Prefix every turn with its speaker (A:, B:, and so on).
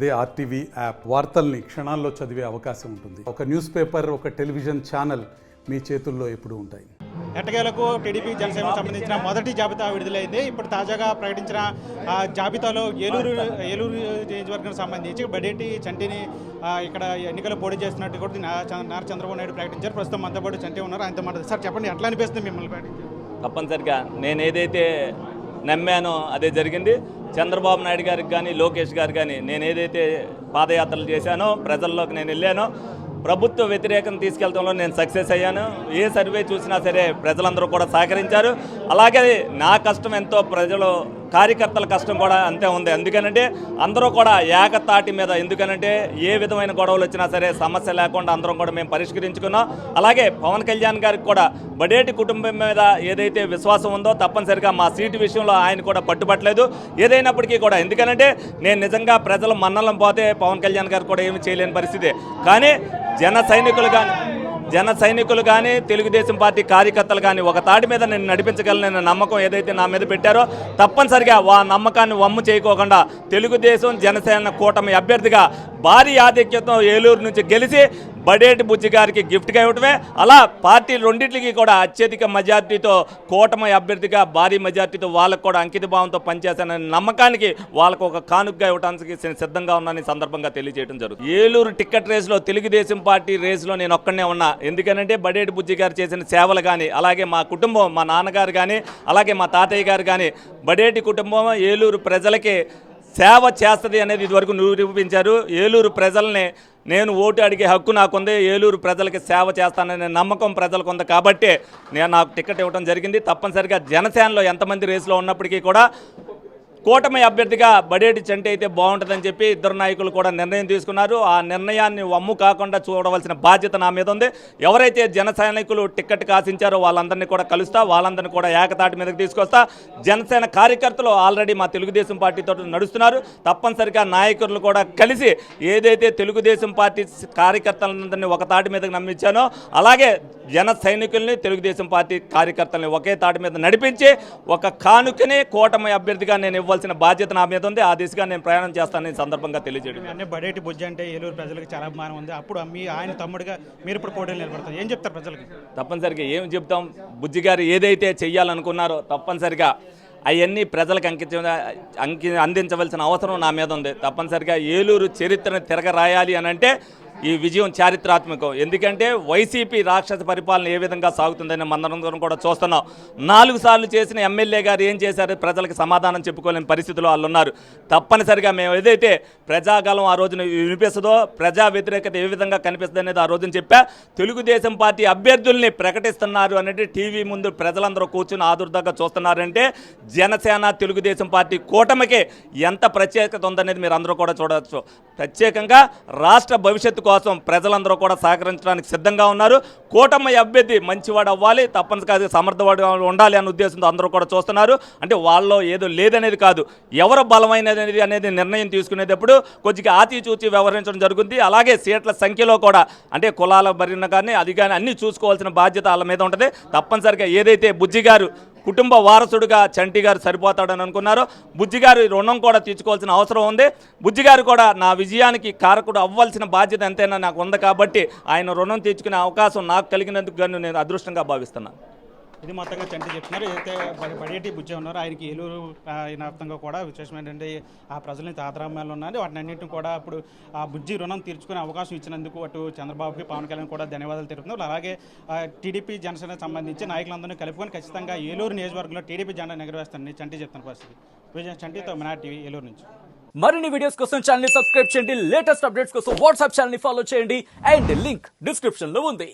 A: అదే RTV app వార్తల్ని క్షణాల్లో చదివే అవకాశం ఉంటుంది. ఒక న్యూస్ పేపర్, ఒక టెలివిజన్ ఛానల్ మీ చేతుల్లో ఎప్పుడూ ఉంటాయి.
B: ఎట్టకేలకు టీడీపీ జనసేనకు సంబంధించిన మొదటి జాబితా విడుదలైంది. ఇప్పుడు తాజాగా ప్రకటించిన జాబితాలో ఏలూరు నియోజకవర్గానికి సంబంధించి బడేటి చంటిని ఇక్కడ ఎన్నికలు పోటీ చేస్తున్నట్టు కూడా నారా చంద్రబాబు నాయుడు ప్రకటించారు. ప్రస్తుతం మనతో పాటు చంటి ఉన్నారు, ఆయనతో మాట. సార్ చెప్పండి, ఎట్లా అనిపిస్తుంది మిమ్మల్ని ప్రకటించారు?
C: తప్పనిసరిగా నేను ఏదైతే నమ్మానో అదే జరిగింది. చంద్రబాబు నాయుడు గారికి కానీ లోకేష్ గారు కానీ నేను ఏదైతే పాదయాత్రలు చేశానో, ప్రజల్లోకి నేను వెళ్ళానో, ప్రభుత్వ వ్యతిరేకం తీసుకెళ్తంలో నేను సక్సెస్ అయ్యాను. ఏ సర్వే చూసినా సరే ప్రజలందరూ కూడా సహకరించారు. అలాగే నా కష్టం ఎంతో ప్రజలు కార్యకర్తల కష్టం కూడా అంతే ఉంది. ఎందుకనంటే అందరూ కూడా ఏకతాటి మీద, ఎందుకనంటే ఏ విధమైన గొడవలు వచ్చినా సరే సమస్య లేకుండా అందరం కూడా మేము పరిష్కరించుకున్నాం. అలాగే పవన్ కళ్యాణ్ గారికి కూడా బడేటి కుటుంబం మీద ఏదైతే విశ్వాసం ఉందో తప్పనిసరిగా మా సీటు విషయంలో ఆయన కూడా పట్టుబట్టలేదు. ఏదైనప్పటికీ కూడా ఎందుకనంటే నేను నిజంగా ప్రజల మన్నలం పోతే పవన్ కళ్యాణ్ గారు కూడా ఏమి చేయలేని పరిస్థితి. కానీ జన సైనికులు కానీ తెలుగుదేశం పార్టీ కార్యకర్తలు కానీ ఒక తాటి మీద నేను నడిపించగలనన్న నమ్మకం ఏదైతే నా మీద పెట్టారో తప్పనిసరిగా ఆ నమ్మకాన్ని వమ్ము చేయకోకుండా తెలుగుదేశం జనసేన కూటమి అభ్యర్థిగా భారీ ఆధిక్యతతో ఏలూరు నుంచి గెలిచి బడేటి బుజ్జి గారికి గిఫ్ట్గా ఇవ్వటమే, అలా పార్టీ రెండింటికి కూడా అత్యధిక మెజార్టీతో కూటమి అభ్యర్థిగా భారీ మెజార్టీతో వాళ్ళకు కూడా అంకిత భావంతో పనిచేశానని నమ్మకానికి వాళ్ళకు ఒక కానుకగా ఇవ్వడానికి సిద్ధంగా ఉన్నానని సందర్భంగా తెలియజేయడం జరుగుతుంది. ఏలూరు టికెట్ రేసులో తెలుగుదేశం పార్టీ రేసులో నేను ఒక్కనే ఉన్నా. ఎందుకనంటే బడేటి బుజ్జి గారు చేసిన సేవలు కానీ, అలాగే మా కుటుంబం, మా నాన్నగారు కానీ, అలాగే మా తాతయ్య గారు కానీ బడేటి కుటుంబం ఏలూరు ప్రజలకి సేవ చేస్తుంది అనేది ఇదివరకు నిరూపించారు. ఏలూరు ప్రజల్ని నేను ఓటు అడిగే హక్కు నాకుంది, ఏలూరు ప్రజలకి సేవ చేస్తాననే నమ్మకం ప్రజలకు ఉంది. కాబట్టి నాకు టికెట్ ఇవ్వడం జరిగింది. తప్పనిసరిగా జనసేనలో ఎంతమంది రేసులో ఉన్నప్పటికీ కూడా కూటమి అభ్యర్థిగా బడేటి చంటి అయితే బాగుంటుందని చెప్పి ఇద్దరు నాయకులు కూడా నిర్ణయం తీసుకున్నారు. ఆ నిర్ణయాన్ని వమ్ము కాకుండా చూడవలసిన బాధ్యత నా మీద ఉంది. ఎవరైతే జన సైనికులు టికెట్ కాసించారో వాళ్ళందరినీ కూడా కలుస్తా, వాళ్ళందరినీ కూడా ఏకతాటి మీదకి తీసుకొస్తా. జనసేన కార్యకర్తలు ఆల్రెడీ మా తెలుగుదేశం పార్టీతో నడుస్తున్నారు. తప్పనిసరిగా నాయకులు కూడా కలిసి ఏదైతే తెలుగుదేశం పార్టీ కార్యకర్తలందరినీ ఒక తాటి మీదకి నమ్మించానో అలాగే జన సైనికుల్ని తెలుగుదేశం పార్టీ కార్యకర్తల్ని ఒకే తాటి మీద నడిపించి ఒక కానుకని కూటమి అభ్యర్థిగా నేను ఇవ్వాల్సిన బాధ్యత నా మీద ఉంది. ఆ దిశగా నేను ప్రయాణం చేస్తానని సందర్భంగా తెలియజేయడం.
B: అంటే బడేటి బుజ్జి అంటే ఏలూరు ప్రజలకు చాలా అభిమానం ఉంది. అప్పుడు ఆయన తమ్ముడిగా మీరు ఇప్పుడు పోటీలు నిలబడతారు, ఏం చెప్తారు ప్రజలకి?
C: తప్పనిసరిగా ఏం చెప్తాం, బుజ్జి గారు ఏదైతే చెయ్యాలనుకున్నారో తప్పనిసరిగా అవన్నీ ప్రజలకు అందించవలసిన అవసరం నా మీద ఉంది. తప్పనిసరిగా ఏలూరు చరిత్రను తిరగరాయాలి అని అంటే ఈ విజయం చారిత్రాత్మకం. ఎందుకంటే వైసీపీ రాక్షస పరిపాలన ఏ విధంగా సాగుతుందని మనందరం కూడా చూస్తున్నాం. 4 సార్లు చేసిన ఎమ్మెల్యే గారు ఏం చేశారు, ప్రజలకు సమాధానం చెప్పుకోలేని పరిస్థితుల్లో వాళ్ళు ఉన్నారు. తప్పనిసరిగా మేము ఏదైతే ప్రజాగలం ఆ రోజున వినిపిస్తుందో, ప్రజా వ్యతిరేకత ఏ విధంగా కనిపిస్తుంది అనేది ఆ రోజున చెప్పా. తెలుగుదేశం పార్టీ అభ్యర్థుల్ని ప్రకటిస్తున్నారు అనేది టీవీ ముందు ప్రజలందరూ కూర్చుని ఆదుర్దాగా చూస్తున్నారంటే జనసేన తెలుగుదేశం పార్టీ కూటమికి ఎంత ప్రత్యేకత ఉందనేది మీరు అందరూ కూడా చూడవచ్చు. ప్రత్యేకంగా రాష్ట్ర భవిష్యత్తు కోసం ప్రజలందరూ కూడా సహకరించడానికి సిద్ధంగా ఉన్నారు. కూటమి అభ్యర్థి మంచివాడు అవ్వాలి, తప్పనిసరిగా సమర్థవాడు ఉండాలి అనే ఉద్దేశంతో అందరూ కూడా చూస్తున్నారు. అంటే వాళ్ళలో ఏదో లేదనేది కాదు, ఎవరు బలమైనది అనేది నిర్ణయం తీసుకునేటప్పుడు కొద్దిగా ఆచితూచి వ్యవహరించడం జరుగుతుంది. అలాగే సీట్ల సంఖ్యలో కూడా అంటే కులాల బరిన కానీ అది కానీ అన్నీ చూసుకోవాల్సిన బాధ్యత వాళ్ళ మీద ఉంటుంది. తప్పనిసరిగా ఏదైతే బుజ్జి గారు కుటుంబ వారసుడుగా చంటి గారు సరిపోతాడని అనుకున్నారో బుజ్జి గారు రుణం కూడా తీర్చుకోవాల్సిన అవసరం ఉంది. బుజ్జి గారు కూడా నా విజయానికి కారకుడు అవ్వాల్సిన బాధ్యత ఎంతైనా నాకు ఉంది. కాబట్టి ఆయన రుణం తీర్చుకునే అవకాశం నాకు కలిగినందుకు గాను నేను అదృష్టంగా భావిస్తున్నాను.
B: ఇది మొత్తంగా చంటి చెప్తున్నారు. ఏదైతే బడేటి బుజ్జి ఉన్నారో ఆయనకి ఏలూరు వ్యాప్తంగా కూడా విశేషం ఏంటంటే ఆ ప్రజలని తాతరామ్యాలు ఉన్నాయి. వాటిని అన్నింటిని కూడా ఇప్పుడు ఆ బుజ్జి రుణం తీర్చుకునే అవకాశం ఇచ్చినందుకు అటు చంద్రబాబుకి పవన్ కళ్యాణ్ కూడా ధన్యవాదాలు తెలుపుతున్నారు. అలాగే టీడీపీ జనసేనకు సంబంధించి నాయకులందరినీ కలుపుకొని ఖచ్చితంగా ఏలూరు నియోజకవర్గంలో టీడీపీ జెండా ఎగరవేస్తానని చంటి చెప్తున్న పరిస్థితి. చంటితో మన టీవీ ఏలూరు నుంచి.
D: మరిన్ని వీడియోస్ కోసం ఛానల్ ని సబ్స్క్రైబ్ చేయండి. లేటెస్ట్ అప్డేట్స్ కోసం వాట్సాప్ ఛానల్ ని ఫాలో చేయండి. అండ్ లింక్ డిస్క్రిప్షన్ లో ఉంది.